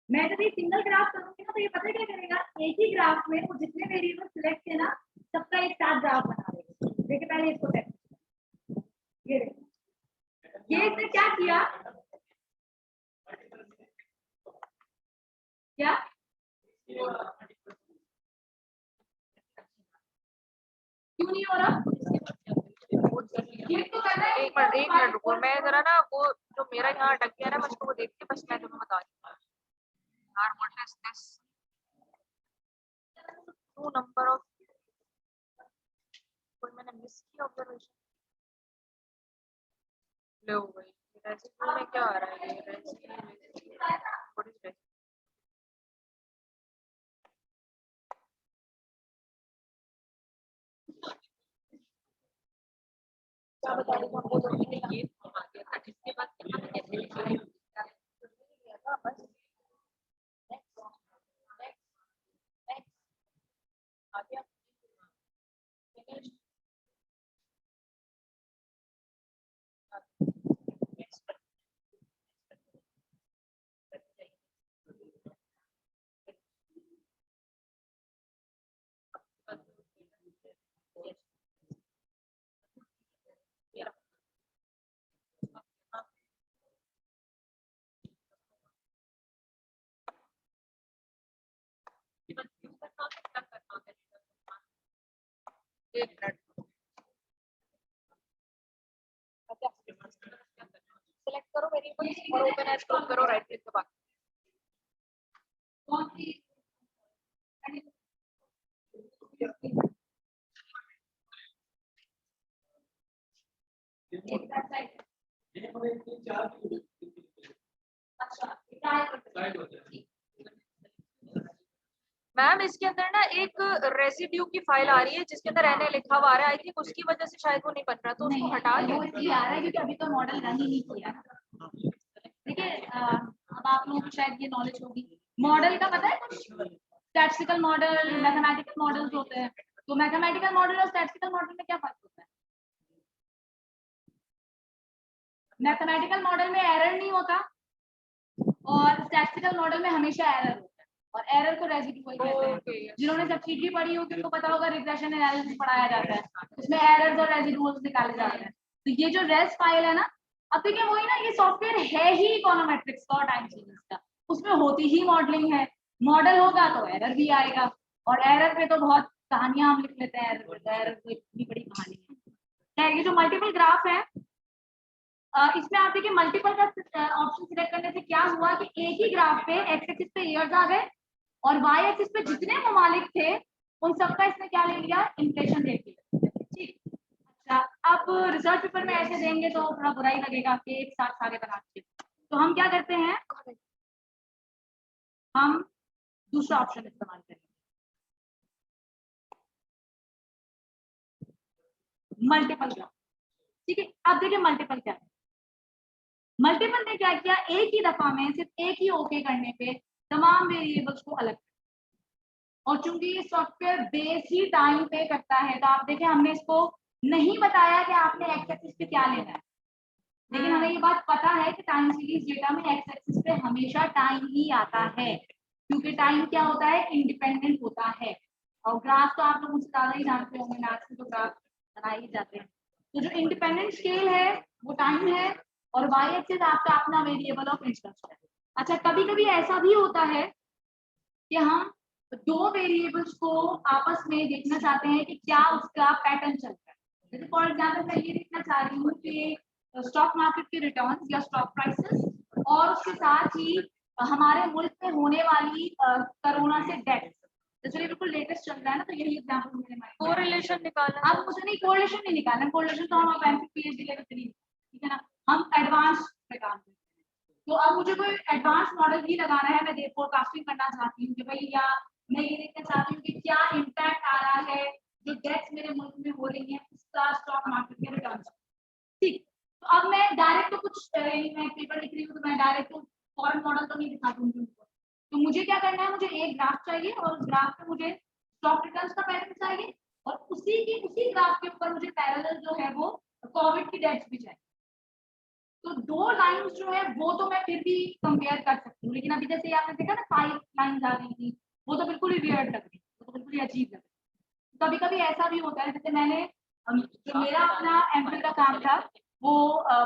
मैं जब ये सिंगल ग्राफ करूंगी ना तो ये पता क्या करेगा, एक ही ग्राफ में वो जितने वेरिएबल सिलेक्ट किए ना सबका एक साथ ग्राफ बना देगा। देखिए पहले इसको टेस्ट, ये देखिए ये इसने क्या किया, क्या क्यों नहीं हो रहा, ये तो करना है। एक मिनट रुको, मैं जरा ना वो जो मेरा यहाँ अटक गया ना, मुझको वो देख के बस मैं तुम्हें बता दूँ यार। What is this, 2 number of, कोई मैंने मिस किया ऑब्जर्वेशन। लो भाई रेसिपी में क्या आ रहा है, ये रेसिपी व्हाट इज रेसिपी। क्या बता रही हूँ आपको, तो ये आ गया था, इसके बाद यहाँ पे कैसे लिखा है बस नेक्स्ट आ गया फिनिश। एक मिनट सेलेक्ट करो वेरिएबल्स और ओपन एज क्लोज करो, राइट क्लिक दबा मैम। इसके अंदर ना एक रेसिड्यू की फाइल आ रही है जिसके अंदर एनए लिखा हुआ आ रहा है, आई थिंक उसकी वजह से शायद वो नहीं बन रहा, तो उसको हटा वो इसलिए आ रहा है क्योंकि अभी तो मॉडल रन ही नहीं किया। देखिए अब आप लोगों को शायद ये नॉलेज होगी, मॉडल का पता है कुछ, स्टैटिस्टिकल मॉडल मैथमेटिकल मॉडल्स होते हैं, तो मैथमेटिकल मॉडल और स्टैटिस्टिकल मॉडल में क्या फर्क होता है, मैथमेटिकल मॉडल में एरर नहीं होता और स्टैटिस्टिकल मॉडल में हमेशा एरर होता है, और एरर को रेसिड्यू कहते हैं। जिन्होंने सब्सिडी पढ़ी होगी उनको पता होगा रिग्रेशन एनालिसिस पढ़ाया जाता है, उसमें एरर्स और रेसिड्यूज निकाले जाते हैं। तो ये जो रेस फाइल है ना, अब देखिए वही ना, ये सॉफ्टवेयर है ही इकोनोमेट्रिक्स का और टाइम सीरीज का, उसमें होती ही मॉडलिंग है, मॉडल होगा तो एरर भी आएगा, और एरर पे तो बहुत कहानियां हम लिख लेते हैं, एरर पे तो एरर तो इतनी बड़ी कहानी है। ये जो मल्टीपल ग्राफ है, इसमें आप देखिए मल्टीपल का ऑप्शन सिलेक्ट करने से क्या हुआ कि एक ही ग्राफ पे एक्स एक्सिस पे ईयर्स आ गए और वाई एक्सिस पे जितने ममालिक थे उन सबका इसने क्या ले लिया, इन्फ्लेशन देख लिया। ठीक, अच्छा अब रिसर्च पेपर में ऐसे देंगे तो थोड़ा बुरा ही लगेगा कि एक साथ सारे बना के, तो हम क्या करते हैं, हम दूसरा ऑप्शन इस्तेमाल करेंगे, मल्टीपल ग्राफ। ठीक है, अब देखिए मल्टीपल क्या है। मल्टीपल ने क्या किया, एक ही दफा में सिर्फ एक ही ओके करने पे तमाम वेरिएबल्स को अलग, और चूंकि ये सॉफ्टवेयर बेस ही टाइम पे करता है तो आप देखें हमने इसको नहीं बताया कि आपने एक्स एक्सिस पे क्या लेना है, लेकिन हमें ये बात पता है कि टाइम सीरीज डेटा में एक्स एक्सिस पे हमेशा टाइम ही आता है, क्योंकि टाइम क्या होता है, इंडिपेंडेंट होता है। और ग्राफ तो आप लोग मुझसे ज्यादा ही जानते होंगे, मैथ्स में तो ग्राफ बनाए ही जाते हैं। तो जो इंडिपेंडेंट स्केल है वो टाइम है और वाई एक्सिस आपका अपना वेरिएबल ऑफ इंटरेस्ट है। अच्छा कभी कभी ऐसा भी होता है कि हम दो वेरिएबल्स को आपस में देखना चाहते हैं कि क्या उसका पैटर्न चल रहा है। जैसे फॉर एग्जांपल मैं ये देखना चाह रही हूँ कि स्टॉक मार्केट के रिटर्न्स या स्टॉक प्राइसेस और उसके साथ ही हमारे मुल्क में होने वाली कोरोना से डेथ, जैसे बिल्कुल लेटेस्ट चल रहा है ना, तो यही एग्जांपल मेरे माइंड में। कोरिलेशन निकालना, अब मुझे नहीं कोरिलेशन नहीं निकालना, कोरिलेशन तो हम एमफिल पीएचडी लेवल पे नहीं, ठीक है ना, हम एडवांस पे काम करते हैं। तो अब मुझे कोई एडवांस मॉडल ही लगाना है, मैं डे फोरकास्टिंग करना चाहती हूँ कि भाई, या मैं ये देखना चाहती हूँ कि क्या इम्पैक्ट आ रहा है जो डेथ्स मेरे मुल्क में हो रही है उसका स्टॉक मार्केट के रिटर्न। ठीक, तो अब मैं डायरेक्ट तो कुछ मैं पेपर लिख रही हूँ तो मैं डायरेक्ट तो फॉरेन मॉडल तो नहीं दिखा दूंगी उनको, तो मुझे क्या करना है, मुझे एक ग्राफ चाहिए और उस ग्राफ पे मुझे स्टॉक रिटर्न्स का पैटर्न चाहिए और उसी ग्राफ के ऊपर मुझे पैरेलल जो है वो कोविड की डेथ्स भी चाहिए। तो दो लाइंस जो है वो तो मैं फिर भी कंपेयर कर सकती हूँ, लेकिन अभी जैसे आपने देखा ना 5 लाइंस आ रही थी, वो तो बिल्कुल ही वियर्ड लग रही, वो तो बिल्कुल ही अजीब लग रही। कभी कभी ऐसा भी होता है, जैसे मैंने जो मेरा अपना एमफिल का काम था वो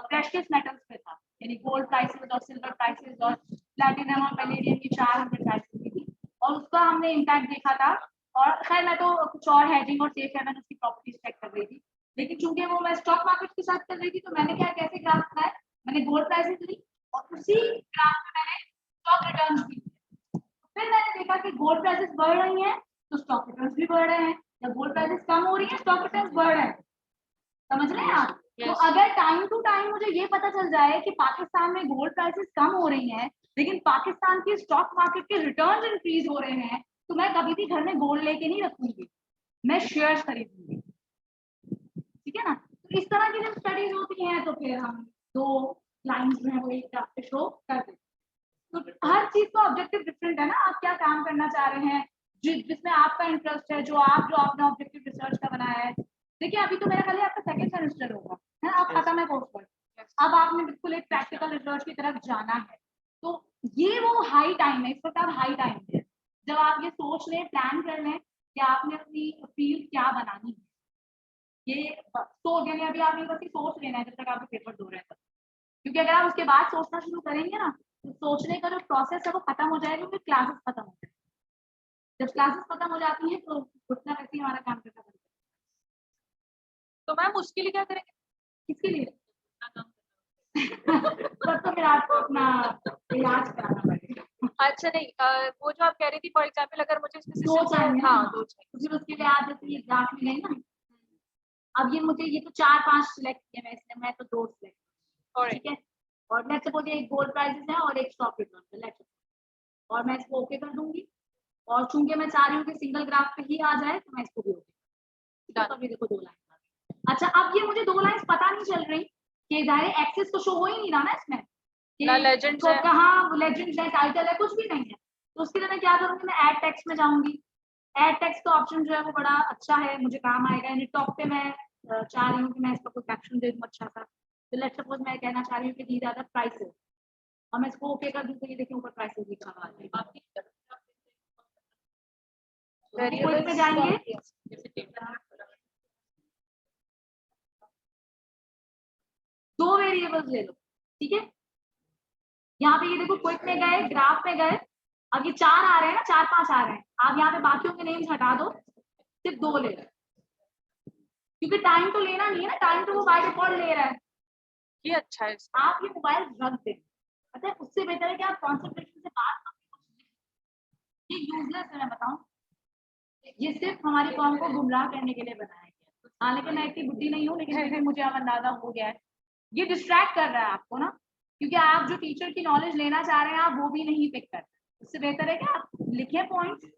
प्रेशियस मेटल्स पे था, यानी गोल्ड प्राइसेस और सिल्वर प्राइसेस और प्लैटिनम और पैलेडियम की 400 प्राइसेस थी और उसका हमने इम्पैक्ट देखा था। और खैर मैं तो कुछ और हेजिंग और सेफ हेवन उसकी प्रॉपर्टीज चेक कर रही थी, लेकिन चूंकि वो मैं स्टॉक मार्केट के साथ कर रही थी तो मैंने क्या कैसे ग्राफ बनाया, मैंने गोल्ड प्राइसेस ली और उसी ग्राफ में मैंने स्टॉक रिटर्न्स भी लिए। फिर मैंने देखा कि गोल्ड प्राइसेस बढ़ रही हैं तो स्टॉक रिटर्न्स भी बढ़ रहे हैं, या गोल्ड प्राइसेस कम हो रही है स्टॉक रिटर्न्स बढ़ रहे हैं। समझ रहे हैं आप? तो अगर टाइम टू टाइम मुझे ये पता चल जाए कि पाकिस्तान में गोल्ड प्राइसेस कम हो रही हैं लेकिन पाकिस्तान की स्टॉक मार्केट के रिटर्न्स इंक्रीज हो रहे हैं, तो मैं कभी भी घर में गोल्ड लेके नहीं रखूंगी, मैं शेयर्स खरीदूंगी। ठीक है ना, तो इस तरह की जब स्टडीज होती हैं तो फिर हम दो लाइंस जो है वो एक ग्राफ पे शो कर देते हैं। तो हर चीज का ऑब्जेक्टिव डिफरेंट है ना, आप क्या काम करना चाह रहे हैं, जिसमें आपका इंटरेस्ट है, जो आपने ऑब्जेक्टिव रिसर्च का बनाया है। देखिए अभी तो मेरा कल आपका सेकंड सेमेस्टर होगा है, अब खत्म है कोर्स पर, अब आपने बिल्कुल एक प्रैक्टिकल रिसर्च की तरफ जाना है। तो ये वो हाई टाइम है, इस वक्त आप हाई टाइम है जब आप ये सोच लें, प्लान कर लें कि आपने अपनी फील्ड क्या बनानी है। ये तो यानी अभी आप ये बस सोच लेना है जब तक आपके पेपर दो रहे हैं तब, क्योंकि अगर आप उसके बाद सोचना शुरू करेंगे ना तो सोचने का जो प्रोसेस है वो खत्म हो जाएगा, क्योंकि क्लासेस खत्म हो जाएगी। जब क्लासेस खत्म हो जाती है तो उठना वैसे ही हमारा काम करता है। तो मैम उसके लिए क्या करेंगे? किसके लिए? तब तो फिर आपको अपना इलाज कराना पड़ेगा। अच्छा नहीं, वो जो आप कह रही थी फॉर एग्जाम्पल अगर मुझे इसमें दो चाहिए, हाँ दो चाहिए, फिर उसके लिए आप जैसे ये ग्राफ में गई ना, अब ये मुझे ये तो 4-5 सिलेक्ट किए मैं, इसलिए मैं तो 2 सिलेक्ट, ठीक है। और लेट्स सपोज एक गोल्ड प्राइसेस है और एक स्टॉक रिटर्न है, लेट्स, और मैं इसको ओके कर दूंगी और चूंकि मैं चाह रही हूँ कि सिंगल ग्राफ पे ही आ जाए तो मैं इसको भी ओके। तो अभी देखो 2 लाइन। अच्छा अब ये मुझे 2 लाइन पता नहीं चल रही कि जाहिर एक्सेस तो शो हो ही नहीं रहा ना इसमें, ना लेजेंड्स है, कहाँ लेजेंड्स है, टाइटल है, कुछ भी नहीं है। तो उसके लिए मैं क्या करूंगी, मैं ऐड टेक्स्ट में जाऊंगी। ऐड टेक्स्ट का ऑप्शन जो है वो बड़ा अच्छा है, मुझे काम आएगा। यानी टॉप पे मैं चाह रही हूँ कि मैं इसका कोई कैप्शन दे दूँ अच्छा सा, तो लेट्स सपोज मैं कहना चाह रही हूँ कि दीज आर द प्राइसेस और मैं इसको ओके कर दूँ तो ये देखिए ऊपर प्राइसेस लिखा हुआ है। क्विक पे जाएंगे, दो वेरिएबल्स ले लो, ठीक है। यहाँ पे ये देखो क्विक में गए, ग्राफ में गए, अब ये 4 आ रहे हैं ना, 4-5 आ रहे हैं, आप यहाँ पे बाकियों के नेम्स हटा दो, सिर्फ 2 ले लो, क्योंकि टाइम तो लेना नहीं है ना, टाइम तो वो बाय डिफॉल्ट ले रहा है। ये अच्छा है इसका। आप ये मोबाइल रख दें, पता है उससे बेहतर है कि आप कॉन्सेंट्रेशन से बात करें। ये यूजलेस है, मैं बताऊं, ये सिर्फ हमारी कौम को गुमराह करने के लिए बनाया गया है। हालांकि मैं इतनी बुद्धि नहीं हूँ, लेकिन फिर भी मुझे अब अंदाजा हो गया है। ये डिस्ट्रैक्ट कर रहा है आपको ना, क्योंकि आप जो टीचर की नॉलेज लेना चाह रहे हैं आप वो भी नहीं पिक कर रहे। उससे बेहतर है कि आप लिखें पॉइंट्स।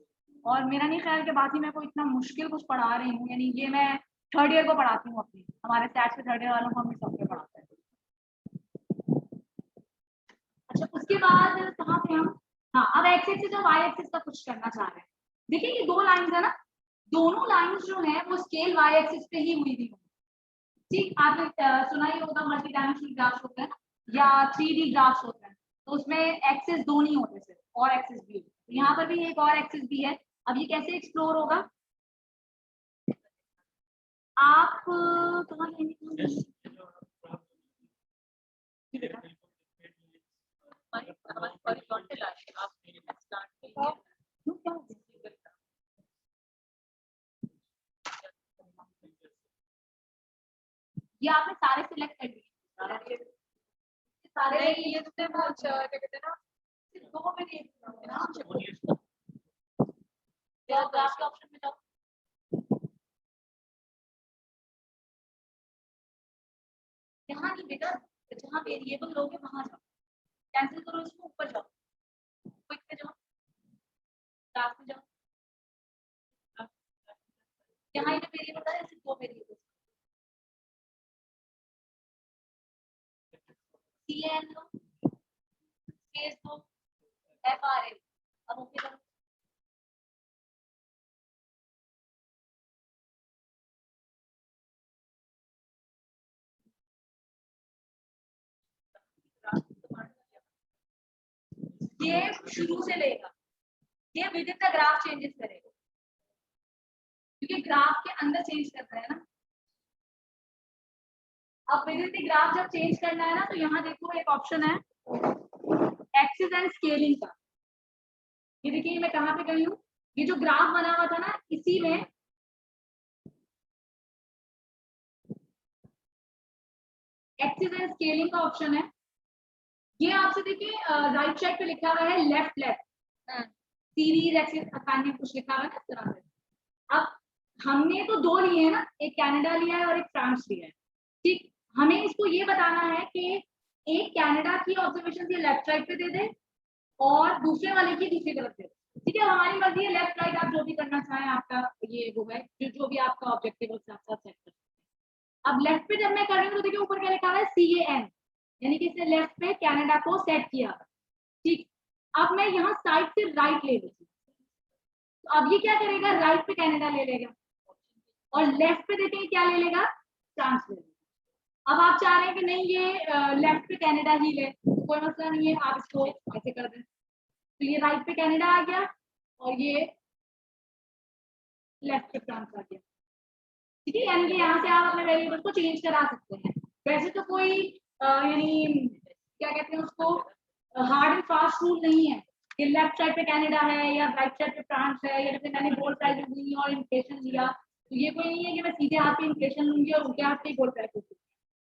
और मेरा नहीं ख्याल कि बात ही मैं कोई इतना मुश्किल कुछ पढ़ा रही हूँ, यानी ये मैं थर्ड ईयर को पढ़ाती हूँ अपनी, हमारे स्टैट्स के थर्ड ईयर वालों को हम सबके पढ़ाते हैं। अच्छा, उसके बाद कहाँ पे हम, हाँ अब एक्स एक्सिस और वाई एक्सिस का कुछ करना चाह रहे हैं। देखिए ये दो लाइंस है ना, दोनों लाइंस जो है वो स्केल वाई एक्सिस पे ही हुई थी। ठीक, आपने सुना ही होगा मल्टी डायमेंशनल ग्राफ्स होते हैं या 3D ग्राफ्स होते हैं, तो उसमें एक्सिस दो नहीं होते सिर्फ, और एक्सिस भी होते हैं। यहाँ पर भी एक और एक्सिस भी है। अब ये कैसे एक्सप्लोर होगा, आप कहाँ लेंगे? ये आपने सारे सिलेक्ट कर लिए, सारे ये तो वो क्या कहते हैं ना, दो में देख ना, क्या ग्राफ का ऑप्शन में जाओ, यहाँ नहीं बेटा, जहाँ वेरिएबल लोगे वहां जाओ, कैंसिल करो इसको, ऊपर जाओ, क्विक पे जाओ, ग्राफ में जाओ, यहाँ ये वेरिएबल है, ऐसे दो वेरिएबल CN लो, स्पेस दो, FRA, अब ओके करो। ये शुरू से लेगा, ये with in the graph changes करेगा, क्योंकि ग्राफ के अंदर चेंज करना है ना। अब विद इन द ग्राफ जब चेंज करना है ना, तो यहाँ देखो एक ऑप्शन है एक्सिस एंड स्केलिंग का। ये देखिए मैं कहाँ पे गई हूँ, ये जो ग्राफ बना हुआ था ना, इसी में एक्सिस एंड स्केलिंग का ऑप्शन है। ये आपसे देखिए राइट साइड पे लिखा हुआ है left left series axis assignment कुछ लिखा हुआ है ना इस तरह से। अब हमने तो दो लिए हैं ना, एक कनाडा लिया है और एक फ्रांस लिया है। ठीक, हमें इसको ये बताना है कि एक कनाडा की ऑब्जर्वेशन ये लेफ्ट साइड पे दे दे और दूसरे वाले की दूसरी तरफ दे दे। ठीक है, हमारी मर्जी है, लेफ्ट राइट आप जो भी करना चाहें, आपका ये वो है जो भी आपका ऑब्जेक्टिव साथ साथ सेट कर। अब लेफ्ट पे जब मैं कर रही हूँ तो देखिए ऊपर क्या लिखा हुआ है CAN, यानी कि इसने लेफ्ट पे कनाडा को सेट किया। ठीक, अब मैं यहाँ साइड से राइट ले लेती हूँ, तो अब ये क्या करेगा, राइट पे कनाडा ले लेगा और लेफ्ट पे देखेंगे क्या ले लेगा, फ्रांस ले लेगा। अब आप चाह रहे हैं कि नहीं ये लेफ्ट पे कनाडा ही ले, तो कोई मसला नहीं है, आप इसको ऐसे कर दें। तो ये राइट पे कनाडा आ गया और ये लेफ्ट पे फ्रांस आ गया। ठीक है, यानी कि यहाँ से आप अपने वेरिएबल को चेंज करा सकते हैं। वैसे तो कोई यानी क्या कहते हैं उसको, हार्ड एंड फास्ट रूल नहीं है कि लेफ्ट साइड पे कनाडा है या राइट साइड पे फ्रांस है, या जैसे मैंने बोल्ड प्राइस ली और इन्फ्लेशन लिया, तो ये कोई नहीं है कि मैं सीधे हाथ पे इन्फ्लेशन लूंगी और उल्टे हाथ पे गोल्ड प्राइस लूंगी,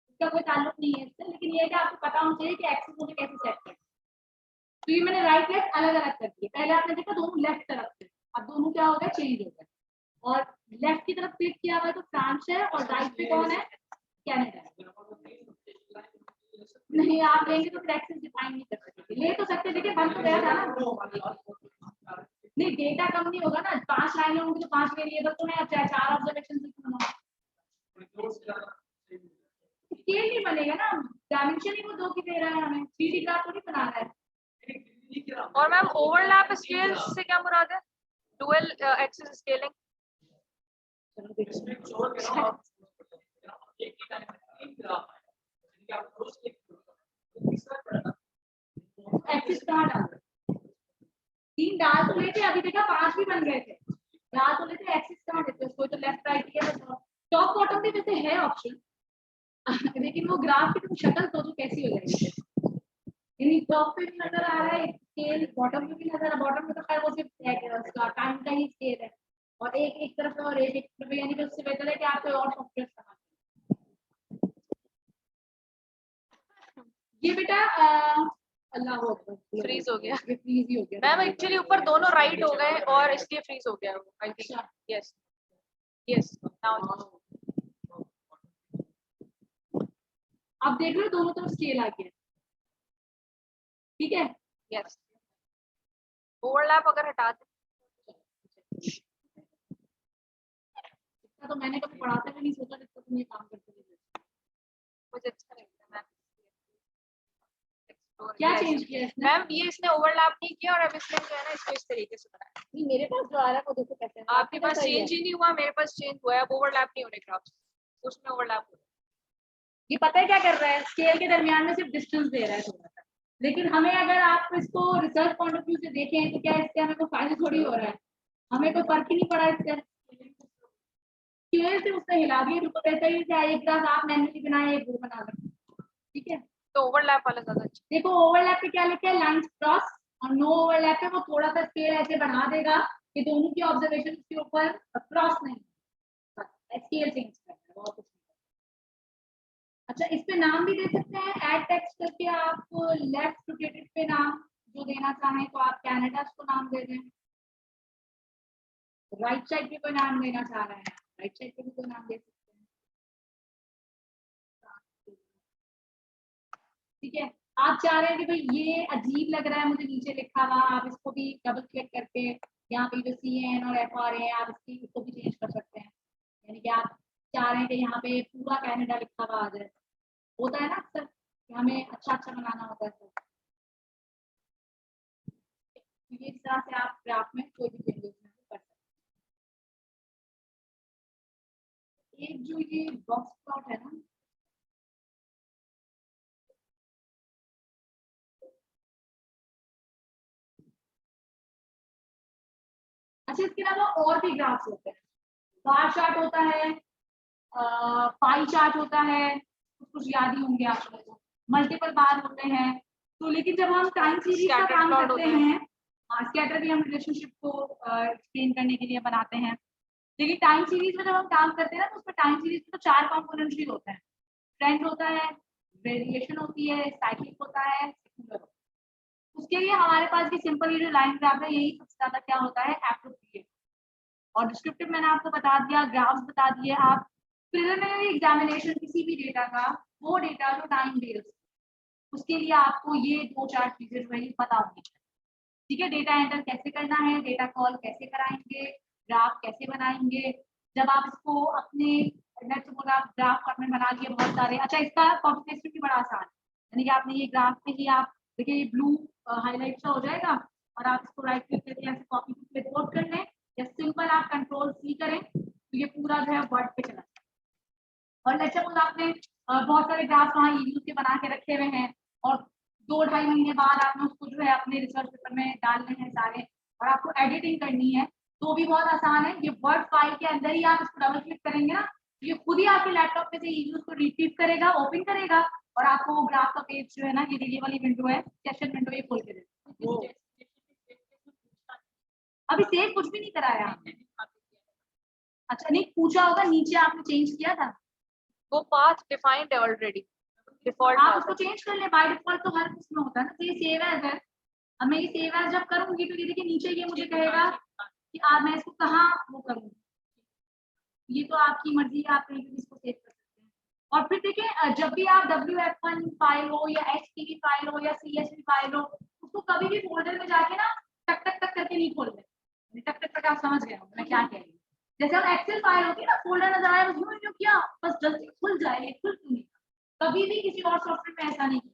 इसका कोई ताल्लुक नहीं है इससे। लेकिन ये है कि आपको पता होना चाहिए कि एक्सिस मुझे कैसे सेट करना है। तो ये मैंने राइट लेफ्ट अलग अलग कर दिए, पहले आपने देखा दोनों लेफ्ट तरफ थे, अब दोनों क्या हो गया, चेंज हो गया। और लेफ्ट की तरफ क्लिक किया हुआ है तो फ्रांस है और राइट पे कौन है, कनाडा है। नहीं आप लेंगे तो फिर एक्सेस डिफाइन नहीं कर सकते, ले तो सकते, देखिए बंद तो गया था ना। नहीं डेटा कम नहीं होगा ना, 5 लाइनें होंगी तो 5 वेरिएबल तो मैं चाहे 4 ऑब्जर्वेशन से क्यों, स्केल नहीं बनेगा ना, डायमेंशन ही वो 2 की दे रहा है हमें, 3D ग्राफ थोड़ी बना रहा है। और मैम ओवरलैप स्केल से क्या मुराद है, डुअल एक्सिस स्केलिंग? एक्सिस कहाँ डाल, 3 डाल तो लेते, अभी देखा 5 भी बन गए थे, डाल तो लेते, एक्सिस कहाँ देते उसको, तो लेफ्ट राइट किया तो टॉप बॉटम भी वैसे है ऑप्शन, लेकिन वो ग्राफ की तो शक्ल तो कैसी हो जाएगी, यानी टॉप पे भी नजर आ रहा है स्केल, बॉटम पे भी नजर आ रहा है, बॉटम पे तो खैर वो सिर्फ उसका टाइम का ही स्केल है, और एक तरफ है और एक तरफ, यानी कि उससे बेहतर है कि आप कोई और सॉफ्टवेयर इस्तेमाल करें। ये बेटा अल्लाह हो अकबर, फ्रीज हो गया ये फ्रीज ही हो गया मैम एक्चुअली ऊपर दोनों राइट हो गए और इसलिए फ्रीज हो गया I think yes yes now आप देख रहे हो दोनों तरफ स्केल आ गया, ठीक है। यस ओवरलैप अगर हटा दे इतना तो मैंने कभी पढ़ाते हुए नहीं सोचा जितना तुम ये काम करते हुए। मुझे अच्छा लगता है मैम क्या चेंज किया इसने? मैम ये इसने ओवरलैप नहीं किया और अब इसने जो है ना इसको इस तरीके से बनाया नहीं, मेरे पास जो आ रहा है वो देखो कैसे है। आपके पास चेंज ही नहीं हुआ मेरे पास चेंज हुआ है अब ओवरलैप नहीं होने ग्राफ्स उसमें ओवरलैप हो ये पता है क्या कर रहा है, स्केल के दरमियान में सिर्फ डिस्टेंस दे रहा है थोड़ा सा, लेकिन हमें अगर आप इसको रिसर्च पॉइंट ऑफ व्यू से देखें तो क्या इससे हमें कोई फायदा थोड़ी हो रहा है, हमें कोई फर्क ही नहीं पड़ा इससे। स्केल से उसने हिला दिया, बिल्कुल वैसा ही था, एक ग्राफ आप मैन्युअली बनाए एक वो बना लो, ठीक है। तो ओवरलैप वाला ज्यादा अच्छा देखो ओवरलैप पे क्या लिखा है, लाइंस क्रॉस, और नो ओवरलैप पे वो थोड़ा सा स्केल ऐसे बढ़ा देगा कि दोनों की ऑब्जर्वेशन के ऊपर क्रॉस नहीं, स्केल चेंज करना है और कुछ नहीं। अच्छा इस पे नाम भी दे सकते हैं, ऐड टेक्स्ट करके आप लेफ्ट रोटेटेड पे नाम जो देना चाहें तो आप कनाडा को नाम दे दें, राइट साइड पे कोई नाम देना चाह रहे हैं राइट साइड पे भी कोई नाम दे सकते हैं, ठीक है। आप चाह रहे हैं कि भाई ये अजीब लग रहा है मुझे नीचे लिखा हुआ, आप इसको भी डबल क्लिक करके यहाँ पे जो CN और FR है आप इसको भी चेंज कर सकते हैं, यानी कि आप चाह रहे हैं कि यहाँ पे पूरा कनाडा लिखा हुआ आ जाए, होता है ना अक्सर हमें अच्छा अच्छा बनाना होता है सब, तो ये इस तरह से आप ग्राफ में कोई भी चेंजेस कर सकते हैं। एक जो ये बॉक्स प्लॉट है ना, अच्छा इसके अलावा और भी ग्राफ्स होते हैं, बार चार्ट होता है, पाई चार्ट होता है, कुछ याद ही होंगे आप लोगों को, मल्टीपल बार होते हैं, तो लेकिन जब हम टाइम सीरीज का Scattered काम plot करते होता है। हैं, स्कैटर भी हम रिलेशनशिप को एक्सप्लेन करने के लिए बनाते हैं, लेकिन टाइम सीरीज में जब हम काम करते हैं ना तो उसमें टाइम सीरीज में तो 4 कंपोनेंट्स भी होते हैं, ट्रेंड होता है, वेरिएशन होती है, साइक्लिक होता है, सेक्युलर होता है। उसके लिए हमारे पास ये सिंपल ये जो लाइन ग्राफ है यही सबसे ज्यादा क्या होता है एप्रोप्रिएट, और डिस्क्रिप्टिव मैंने आपको बता दिया, ग्राफ्स बता दिए, आप प्रिलिमिनरी एग्जामिनेशन किसी भी डेटा का वो डेटा जो टाइम बेस्ड उसके लिए आपको ये 2-4 चीजें जो है पता होनी चाहिए, ठीक है। डेटा एंटर कैसे करना है, डेटा कॉल कैसे कराएंगे, ग्राफ कैसे बनाएंगे, जब आप इसको अपने नेट बोला ग्राफ आपने बना लिए बहुत सारे, अच्छा इसका कॉपी पेस्ट भी बड़ा आसान है, यानी कि आपने ये ग्राफ पे ही आप देखिए ये ब्लू हाईलाइट सा हो जाएगा और आप इसको राइट क्लिक करके ऐसे कॉपी क्लिपबोर्ड कर लें या सिंपल आप कंट्रोल-C करें तो ये पूरा जो है वर्ड पे चला जाए। और लेट्स सपोज आपने बहुत सारे ग्राफ वहाँ यूज के बना के रखे हुए हैं और 2-2.5 महीने बाद आपने उसको जो है अपने रिसर्च पेपर में डालने हैं सारे और आपको एडिटिंग करनी है तो भी बहुत आसान है, ये वर्ड फाइल के अंदर ही आप इसको डबल क्लिक करेंगे ना ये खुद ही आपके लैपटॉप पे से यूज को रिट्रीव करेगा, ओपन करेगा और आपको वो ग्राफ का पेज जो है ना ये वाली विंडो है सेशन विंडो ये खोल के देगा। अभी सेव कुछ भी नहीं कराया आपने, अच्छा नहीं पूछा होगा नीचे आपने चेंज किया था, वो पाथ डिफाइंड है ऑलरेडी डिफॉल्ट आप पाथ उसको चेंज कर ले, बाय डिफॉल्ट तो हर उसमें होता है ना, तो ये सेव एज है। अब मैं ये सेव एज जब करूंगी तो ये देखिए नीचे ये मुझे कहेगा कि आप मैं इसको कहाँ वो करूंगी, ये तो आपकी मर्जी है, आप कहीं भी इसको सेव कर सकते हैं। और फिर देखिए जब भी आप WF1 फाइल हो या HTV फाइल हो या CSV फाइल हो उसको कभी भी फोल्डर में जाके ना टक टक टक करके नहीं खोलते, टक टक टक आप समझ गए होंगे मैं क्या कह रही हूँ, जैसे हम एक्सेल फाइल होती है ना फोल्डर नजर आया बस यूं किया बस जल्दी खुल जाए, खुल क्यों नहीं, कभी भी किसी और सॉफ्टवेयर में ऐसा नहीं किया,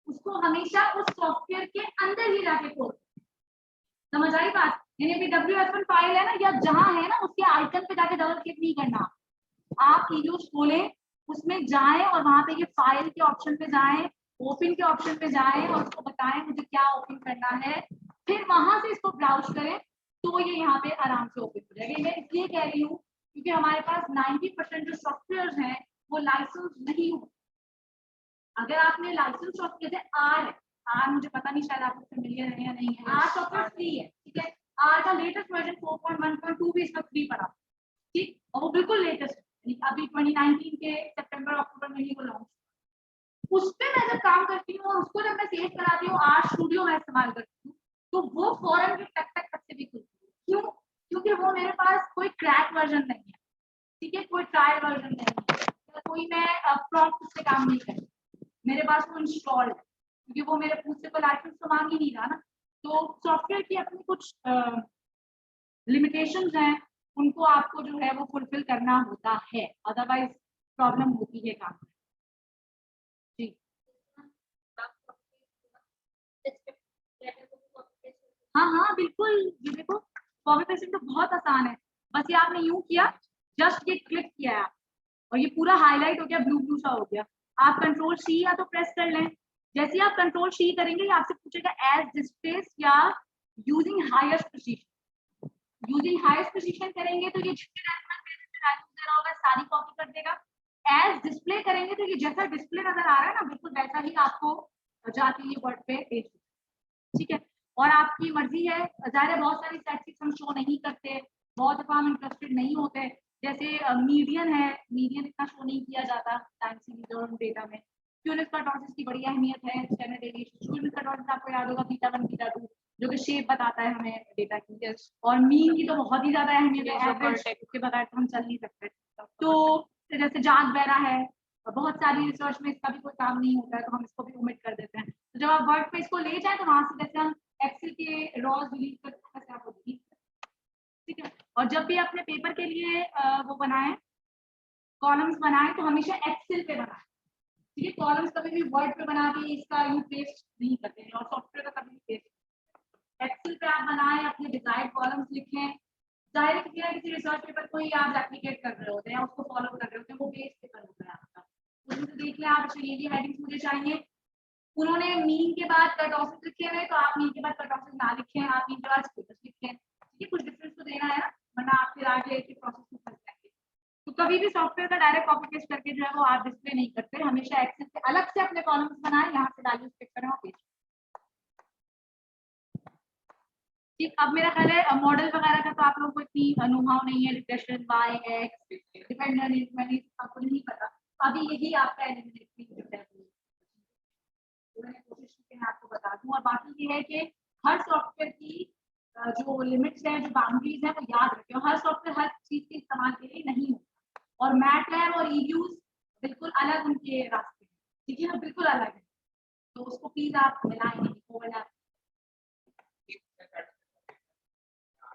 उसको हमेशा उस सॉफ्टवेयर के अंदर ही जाके खोलते, समझ आई बात, यानी अभी WF1 फाइल है ना या जहां है ना उसके आइकन पे जाके डबल क्लिक नहीं करना, आप यूज खोलें उसमें जाएं और वहां पे ये फाइल के ऑप्शन पे जाएं, ओपन के ऑप्शन पे जाएं और उसको बताएं मुझे क्या ओपन करना है, फिर वहां से इसको ब्राउज करें तो ये यहाँ पे आराम से ओपन हो जाएगा। मैं इसलिए कह रही हूँ क्योंकि हमारे पास 90% जो सॉफ्टवेयर हैं वो लाइसेंस नहीं होते, अगर आपने लाइसेंस सॉफ्टवेयर जैसे आर मुझे पता नहीं शायद आपको फेमिलियर है या नहीं है, आर सॉफ्टवेयर फ्री है, ठीक है, आर का लेटेस्ट वर्जन 4.1.2 भी इसका फ्री पड़ा, ठीक, और वो बिल्कुल लेटेस्ट है, अभी 2019 के सितंबर अक्टूबर में ही वो लॉन्च, उस पे मैं जब काम करती हूँ और उसको जब मैं सेव कराती हूँ, आर स्टूडियो मैं इस्तेमाल करती हूँ, तो वो फौरन भी टक टक टक से भी खुलती है। क्यों? क्योंकि वो मेरे पास कोई क्रैक वर्जन नहीं है, ठीक है, कोई ट्रायल वर्जन नहीं है, या कोई मैं प्रॉम्प्ट से काम नहीं करती, मेरे पास वो इंस्टॉल्ड है, क्योंकि वो मेरे खुद से तो लाइसेंस तो मांग ही नहीं रहा ना। तो सॉफ्टवेयर की अपनी कुछ लिमिटेशंस हैं, उनको आपको जो है वो फुलफिल करना होता है, अदरवाइज प्रॉब्लम होती है काम में। जी हाँ हाँ बिल्कुल, ये देखो कॉपी पेस्टिंग तो बहुत आसान है, बस ये आपने यूं किया, जस्ट ये क्लिक किया है और ये पूरा हाईलाइट हो गया, ब्लू ब्लू सा हो गया। आप कंट्रोल सी या तो प्रेस कर लें, जैसे ही आप कंट्रोल सी करेंगे ये आपसे पूछेगा एज डिस्प्लेस या using highest precision. Using highest precision करेंगे तो ये जितने डेसिमल प्लेसेस पे वैल्यूज दे रहा होगा सारी कॉपी कर देगा। एज डिस्प्ले करेंगे तो ये जैसा डिस्प्ले नजर आ रहा है ना, बिल्कुल वैसा ही आपको जाके ये वर्ड पे पेज, ठीक है। और आपकी मर्जी है, जाहिर है बहुत सारी स्टैटिस्टिक्स हम शो नहीं करते, बहुत दफा हम इंटरेस्टेड नहीं होते, जैसे मीडियन है, मीडियन इतना शो नहीं किया जाता टाइम सीरीज और डेटा में। क्यूनिस कर्टोसिस की बड़ी अहमियत है, स्टैंडर्ड डेविएशन क्यूनिस कर्टोसिस आपको याद होगा बीटा 1 बीटा 2 जो कि शेप बताता है हमें डेटा की, और मीन की तो बहुत ही ज्यादा अहमियत है, एवरेज उसके बगैर तो हम चल नहीं सकते। तो जैसे जाग बैरा है, बहुत सारी रिसर्च में इसका भी कोई काम नहीं होता है, तो हम इसको भी ओमिट कर देते हैं। तो जब आप वर्ड पे इसको ले जाए तो वहां से जैसे हम एक्सेल के रॉज डिलीट करते हैं वैसे आपको डिलीट, ठीक है। और जब भी अपने पेपर के लिए वो बनाए, कॉलम्स बनाए, तो हमेशा एक्सेल पे बनाए, ठीक है। कॉलम्स कभी भी वर्ड पे बना के इसका यू पेस्ट नहीं करते हैं, और सॉफ्टवेयर का कभी भी पेस्ट। एक्सेल पे आप बनाए, अपने डिजायर्ड कॉलम्स लिखें, जाहिर है किसी ना किसी रिसर्च पेपर को ही आप रेप्लिकेट कर रहे होते हैं, उसको फॉलो कर रहे होते हैं, वो पेज पेपर होता है आपका, उसमें से देख लें आप, अच्छा ये हेडिंग्स मुझे चाहिए। उन्होंने मीन के बाद कट ऑफ लिखे हुए, तो आप मीन के बाद कट ऑफ ना लिखें, आप मीन के बाद स्टेटस लिखें, ठीक है, कुछ डिफरेंस तो देना है ना, वरना आप फिर आगे एक प्रोसेस में फंस जाएंगे। तो कभी भी सॉफ्टवेयर का डायरेक्ट कॉपी पेस्ट करके जो है वो आप डिस्प्ले नहीं करते, हमेशा एक्सेल से अलग से अपने कॉलम्स बनाएं, यहाँ से वैल्यूज पिक करें और पेस्ट। ठीक, अब मेरा ख्याल है मॉडल वगैरह का तो आप लोगों को इतनी अनुभव नहीं है, रिग्रेशन वाई एक्स डिपेंडेंट मैंने आपको नहीं पता, अभी यही आपका एलिमिनेट है, मैंने कोशिश की मैं आपको बता दूं। और बाकी ये है कि हर सॉफ्टवेयर की जो लिमिट्स हैं, जो बाउंड्रीज हैं, वो याद रखें, और हर सॉफ्टवेयर हर चीज के इस्तेमाल के लिए नहीं होता, और मैटलैब और ईव्यूज बिल्कुल अलग उनके रास्ते हैं, ठीक है ना, बिल्कुल अलग है, तो उसको प्लीज आप मिलाएं नहीं, ओवरलैप